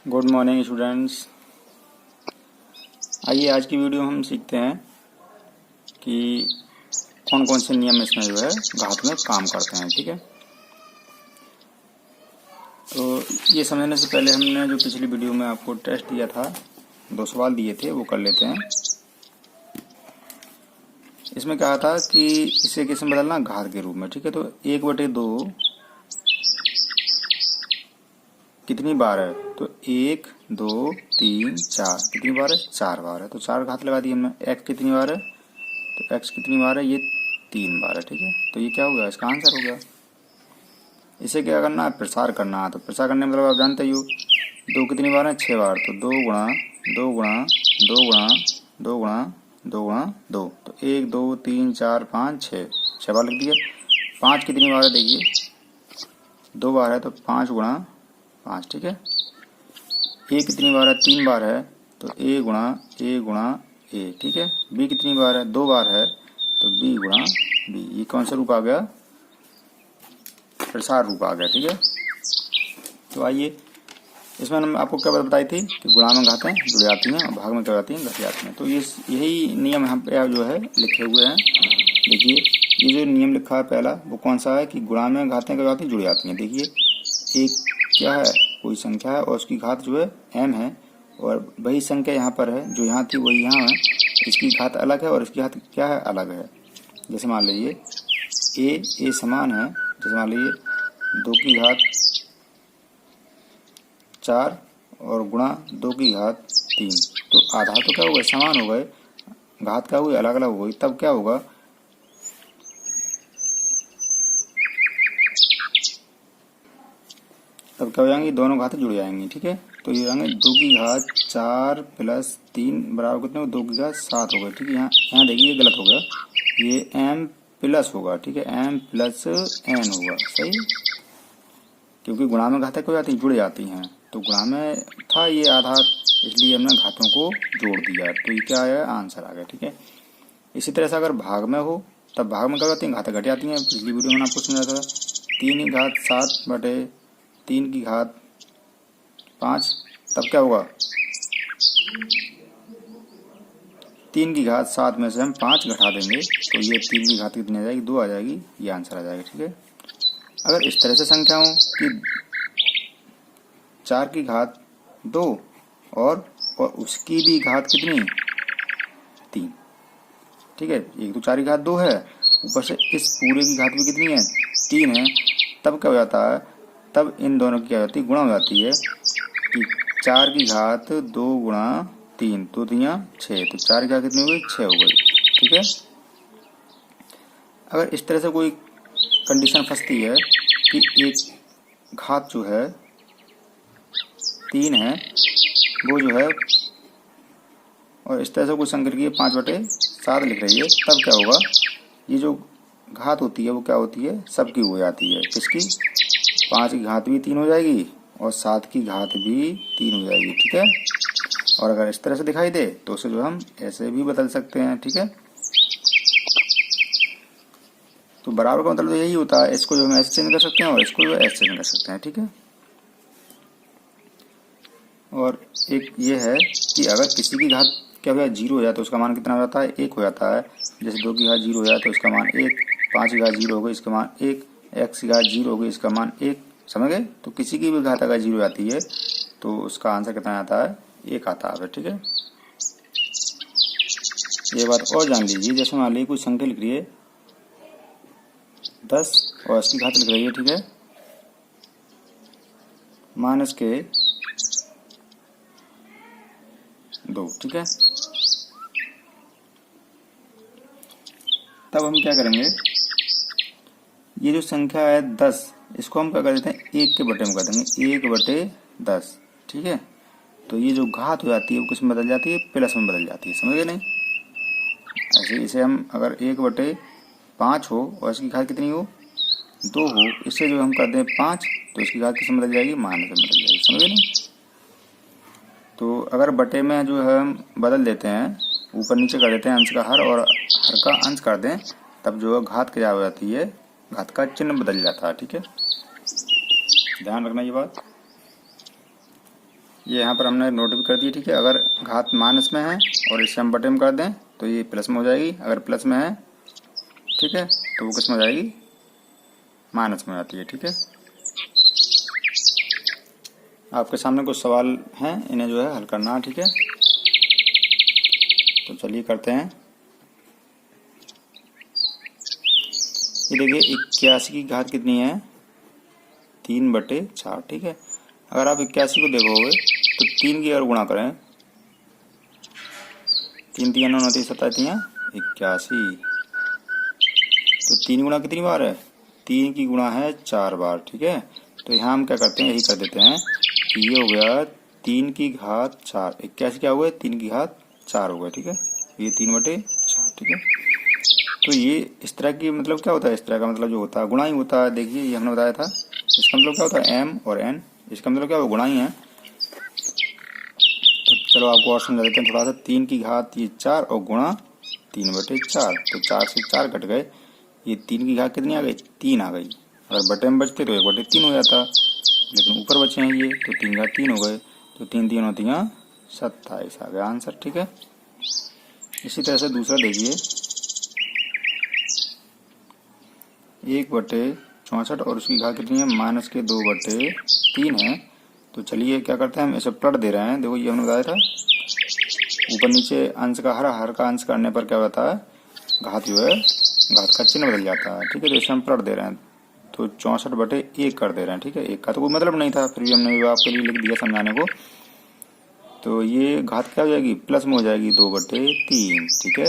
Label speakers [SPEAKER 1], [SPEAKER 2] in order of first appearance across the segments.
[SPEAKER 1] Good morning students. आइए आज की वीडियो हम सीखते हैं कि कौन कौन से नियम इसमें जो है घात में काम करते हैं। ठीक है, तो ये समझने से पहले हमने जो पिछली वीडियो में आपको टेस्ट दिया था, 2 सवाल दिए थे, वो कर लेते हैं। इसमें कहा था कि इसे किस में बदलना, घात के रूप में। ठीक है, तो 1/2 कितनी बार है, तो 1 2 3 4 कितनी बार है, 4 बार है। तो 4 घात लगा दी हमने। x कितनी बार है, तो x कितनी बार है, ये 3 बार है। ठीक है, तो ये क्या हो गया, इसका आंसर हो गया। इसे क्या करना है, प्रसार करना है। तो प्रसार करने मतलब आप जानते ही हो, 2 कितनी बार है, 6 बार। तो 2 गुणा 2 गुणा 2 गुणा 2 गुणा 2 गुणा 2, तो 1 2 3 4 5 6 बार लिख दिया। 5 कितनी बार है, देखिए 2 बार है, तो 5 गुणा 5। ठीक है, ए कितनी बार है, 3 बार है, तो ए गुणा ए गुणा ए। ठीक है, बी कितनी बार है, 2 बार है, तो बी गुणा बी। ये कौन सा रूप आ गया, प्रसार रूप आ गया। ठीक है, तो आइए इसमें हम आपको क्या बताई थी कि गुणा में घातें जुड़ जाती हैं और भाग में क्या जाती हैं, घट जाती हैं। तो ये यही नियम यहाँ पे जो है लिखे हुए हैं। देखिए ये जो नियम लिखा है पहला, वो कौन सा है कि गुणा में घातें क्या जाती हैं, जुड़ जाती हैं। देखिए एक क्या है, कोई संख्या है और उसकी घात जो है m है, और वही संख्या यहाँ पर है जो यहाँ थी वही यहाँ है। इसकी घात अलग है और इसकी घात क्या है, अलग है। जैसे मान लीजिए ए समान है, जैसे मान लीजिए 2 की घात 4 और गुणा 2 की घात 3, तो आधार तो क्या हो गए, समान हो गए, घात क्या हुई, अलग अलग हो गई। तब क्या होगा, तब क्या हो जाएंगी, दोनों घातें जुड़ जाएंगी। ठीक है, तो ये होंगे 2 की घात 4 प्लस 3 बराबर कितने, 2 की घात 7 हो गए। ठीक है, यहाँ देखिए ये गलत हो गया, ये m प्लस होगा। ठीक है, m प्लस n होगा, सही, क्योंकि गुणा में घातें क्या हो जाती हैं, जुड़ जाती हैं। तो गुणा में था ये आधार, इसलिए हमने घातों को जोड़ दिया, तो ये क्या आया, आंसर आ गया। ठीक है, इसी तरह से अगर भाग में हो, तब भाग में क्या होती हैं, घातें घट जाती हैं। पिछली वीडियो में आपको समझाया था, 3 की घात 7 बटे 3 की घात 5, तब क्या होगा, 3 की घात 7 में से हम 5 घटा देंगे, तो ये 3 की घात कितनी आ जाएगी, 2 आ जाएगी, ये आंसर आ जाएगा। ठीक है, अगर इस तरह से संख्या हो कि 4 की घात 2 और उसकी भी घात कितनी, 3। ठीक है, एक तो 4 की घात 2 है, ऊपर से इस पूरे की घात भी कितनी है, 3 है। तब क्या हो जाता है, तब इन दोनों की क्या होती है, गुणा हो जाती है कि 4 की घात 2 गुणा 3, तो 3 6, तो 4 की घात कितनी हो गई, 6 हो गई। ठीक है, अगर इस तरह से कोई कंडीशन फंसती है कि एक घात जो है 3 है, वो जो है, और इस तरह से कोई संख्या की 5/7 लिख रही है, तब क्या होगा, ये जो घात होती है वो क्या होती है, सबकी हो जाती है। किसकी, 5 की घात भी 3 हो जाएगी और 7 की घात भी 3 हो जाएगी। ठीक है, और अगर इस तरह से दिखाई दे तो उसे जो हम ऐसे भी बदल सकते हैं। ठीक है, तो बराबर का मतलब यही होता है, इसको जो हम ऐसे चेंज कर सकते हैं और इसको जो ऐसे चेंज कर सकते हैं। ठीक है, और एक ये है कि अगर किसी की घात क्या हो जाए, 0 हो जाए, तो उसका मान कितना हो जाता है, 1 हो जाता है। जैसे 2 की घात 0 हो जाए तो इसका मान 1, 5 की घात 0 हो गई, इसका मान 1, x की घात 0 हो गई, इसका मान 1। समझ गए, तो किसी की भी घात अगर 0 जाती है तो उसका आंसर कितना आता है, 1 आता है। ठीक है, ये बात और जान लीजिए, जैसे मान लीजिए कोई संख्या लिख रही है 10 और इसकी घात लिख रही है, ठीक है, माइनस के 2। ठीक है, तब हम क्या करेंगे, ये जो संख्या है 10, इसको हम क्या कर देते हैं, 1 के बटे में कर देंगे, 1/10। ठीक है, तो ये जो घात हो जाती है वो किस में बदल जाती है, प्लस में बदल जाती है। समझे नहीं, ऐसे इसे हम अगर 1/5 हो और इसकी घात कितनी हो, 2 हो, इसे जो हम कर दें 5, तो इसकी घात किस में बदल जाएगी, माइनस में बदल जाएगी। समझे नहीं, तो अगर बटे में जो है हम बदल देते हैं, ऊपर नीचे कर देते हैं, अंश का हर और हर का अंश कर दें, तब जो है घात क्या हो जाती है, घात का चिन्ह बदल जाता है। ठीक है, ध्यान रखना ये बात। ये यहाँ पर हमने नोट भी कर दिया, ठीक है। अगर घात माइनस में है और इसे हम बटे में कर दें तो ये प्लस में हो जाएगी, अगर प्लस में है, ठीक है, तो वो किस में हो जाएगी, माइनस में हो जाती है, ठीक है। आपके सामने कुछ सवाल हैं, इन्हें जो है हल करना है, ठीक है। तो चलिए करते हैं। ये देखिए 81 की घात कितनी है, 3/4, ठीक है। अगर आप 81 को देखोगे तो 3 की अगर गुणा करें, 3 3 9 29 27 81, तो 3 गुणा कितनी बार है, 3 की गुणा है 4 बार, ठीक है। तो यहाँ हम क्या करते हैं, यही कर देते हैं कि ये हो गया 3 की घात 4, 81 क्या हुआ, 3 की घात 4 हो गया, ठीक है। ये 3/4, ठीक है। तो ये इस तरह की मतलब क्या होता है, इस तरह का मतलब जो होता है गुणा ही होता है। देखिए ये हमने बताया था, इसका मतलब क्या होता है, m और n, इसका मतलब क्या होगा, गुणा ही है। तो चलो आपको और समझा देते हैं थोड़ा सा। 3 की घात ये 4 और गुणा 3/4, तो 4 से 4 कट गए, ये 3 की घात कितनी आ गई, 3 आ गई। अगर बटे में बचते तो 1/3 हो जाता, लेकिन ऊपर बचे हैं ये, तो 3 घात 3 हो गए, तो 3 3 होती हैं 27 आ गया आंसर, ठीक है। इसी तरह से दूसरा देखिए, 1/64 और उसकी घात कितनी है, -2/3 है। तो चलिए क्या करते हैं, हम इसे पलट दे रहे हैं। देखो ये हमने बताया था, ऊपर नीचे अंश का हर का अंश करने पर क्या होता है, घात जो है, घात का चिन्ह बदल जाता है, ठीक है। तो इसे हम पलट दे रहे हैं, तो 64/1 कर दे रहे हैं, ठीक है। 1 का तो कोई मतलब नहीं था, फिर भी हमने आपके लिए लिख दिया समझाने को। तो ये घात क्या हो जाएगी, प्लस में हो जाएगी 2/3, ठीक है।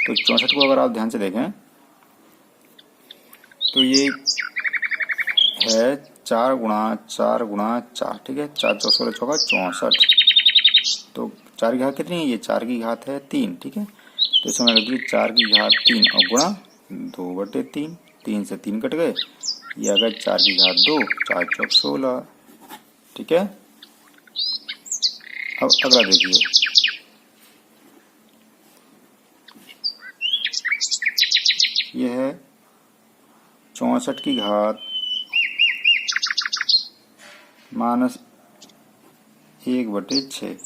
[SPEAKER 1] तो 64 को अगर आप ध्यान से देखें तो ये है 4 गुणा 4 गुणा 4, ठीक है। 4 4 16 चौका 64, तो 4 की घात कितनी है, ये 4 की घात है 3, ठीक है। तो इसमें लग गई 4 की घात 3 और गुणा 2/3, 3 से 3 कट गए, ये आ गया 4 की घात 2, 4 चौक 16, ठीक है। अब अगला देखिए, ये है 64 की घात -1/6।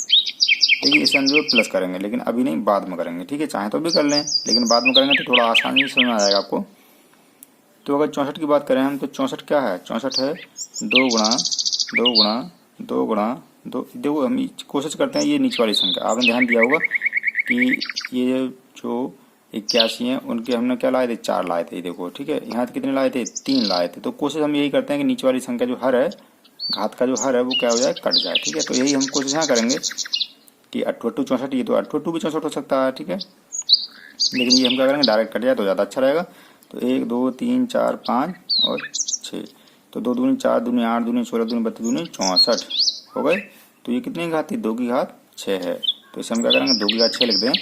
[SPEAKER 1] देखिए इसे हम जो प्लस करेंगे, लेकिन अभी नहीं, बाद में करेंगे, ठीक है। चाहे तो भी कर लें, लेकिन बाद में करेंगे तो थोड़ा आसानी से समझ में आ जाएगा आपको। तो अगर 64 की बात करें हम, तो 64 क्या है, 64 है 2 गुणा 2 गुणा 2 गुणा 2। देखो हम कोशिश करते हैं, ये नीचे वाली संख्या आपने ध्यान दिया होगा कि ये जो 81 हैं उनके हमने क्या लाए थे, 4 लाए थे, देखो, ठीक है। यहाँ कितने लाए थे, 3 लाए थे। तो कोशिश हम यही करते हैं कि नीचे वाली संख्या जो हर है, घात का जो हर है वो क्या हो जाए, कट जाए, ठीक है। तो यही हम कोशिश यहाँ करेंगे कि 8 64, ये तो 8 भी 64 हो सकता है, ठीक है। लेकिन ये हम क्या करेंगे, डायरेक्ट कट जाए तो ज़्यादा अच्छा रहेगा। तो 1 2 3 4 5 और 6, तो 2 दूनी 4 दूनी 8 दूनी 16 दूनी 32 दूनी 64 हो गए। तो ये कितनी घात थी, 2 की घात 6 है। तो इसे हम क्या करेंगे, 2 की घात 6 लिख दें,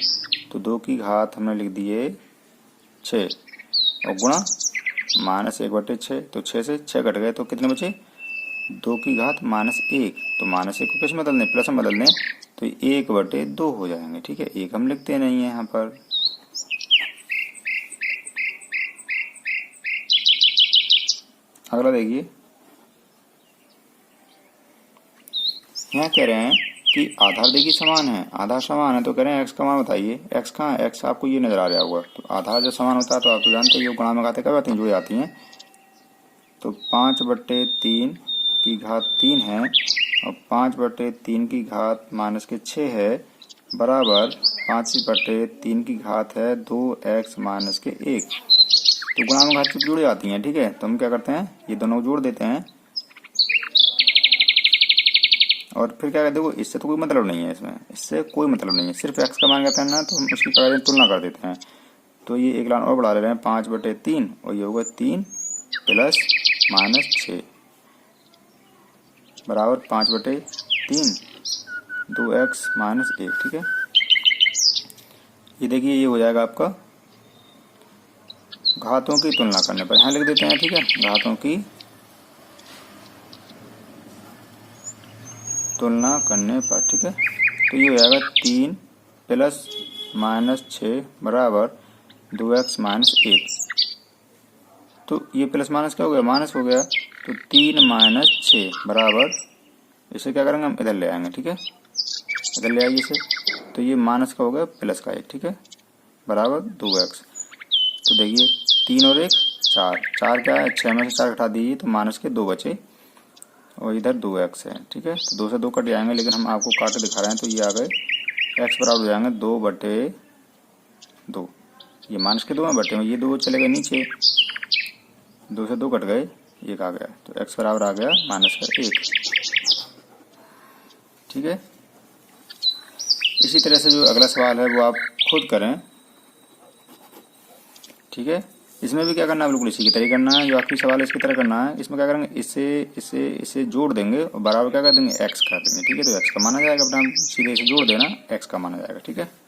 [SPEAKER 1] तो 2 की घात हमने लिख दिए 6 और गुणा -1/6, तो 6 से 6 कट गए, तो कितने बचे, 2 की घात -1, तो -1 को किस में बदल दें, प्लस में बदल दें, तो 1/2 हो जाएंगे, ठीक है। 1 हम लिखते नहीं है यहाँ पर। अगला देखिए, यहाँ कह रहे हैं कि आधार देखिए समान है, आधार समान है, तो कह रहे हैं एक्स का मान बताइए। एक्स कहाँ है, एक्स आपको ये नजर आ रहा होगा। तो आधार जब समान होता है तो आप तो जानते हैं, ये गुणा में घातें कब आती हैं, जुड़ जाती हैं। तो 5/3 की घात 3 है और 5/3 की घात -6 है, बराबर 5/3 की घात है 2x -1। तो गुणा में घात से जुड़ जाती हैं, ठीक है। तो हम क्या करते हैं, ये दोनों जोड़ देते हैं और फिर क्या कहते हैं, देखो इससे तो कोई मतलब नहीं है, इससे कोई मतलब नहीं है, सिर्फ x का मान कहते हैं ना, तो हम उसकी क्या तुलना कर देते हैं। तो ये एक लाइन और बढ़ा ले रहे हैं, 5/3 और ये होगा 3 + -6 बराबर 5/3 2x -1, ठीक है। ये देखिए ये हो जाएगा आपका घातों की तुलना करने पर, यहाँ लिख देते हैं, ठीक है, घातों की तुलना करने पर, ठीक है। तो ये हो जाएगा 3 + -6 बराबर 2x -1। तो ये प्लस माइनस क्या हो गया, माइनस हो गया, तो 3 - 6 बराबर इसे क्या करेंगे हम इधर ले आएंगे, ठीक है, इधर ले आइए इसे, तो ये माइनस का हो गया प्लस का 1, ठीक है, बराबर 2x। तो देखिए 3 और 1 4, 4 क्या है, 6 में से 4 घटा दीजिए तो माइनस के 2 बचे और इधर 2x है, ठीक है। तो 2 से 2 कट जाएंगे, लेकिन हम आपको काट दिखा रहे हैं तो ये आ गए x बराबर हो जाएंगे 2/2। ये माइनस के 2 में बटे में, ये 2 चले गए नीचे, 2 से 2 कट गए, 1 आ गया, तो x बराबर आ गया माइनस का 1, ठीक है। इसी तरह से जो अगला सवाल है वो आप खुद करें, ठीक है। इसमें भी क्या करना है, बिल्कुल इसी की तरह करना है, जो आखिरी सवाल है इसकी तरह करना है। इसमें क्या करेंगे, इसे इसे इसे जोड़ देंगे और बराबर क्या कर देंगे, x कर देंगे, ठीक है। तो x का माना जाएगा, अपना सीधे इसे जोड़ देना, x का माना जाएगा, ठीक है।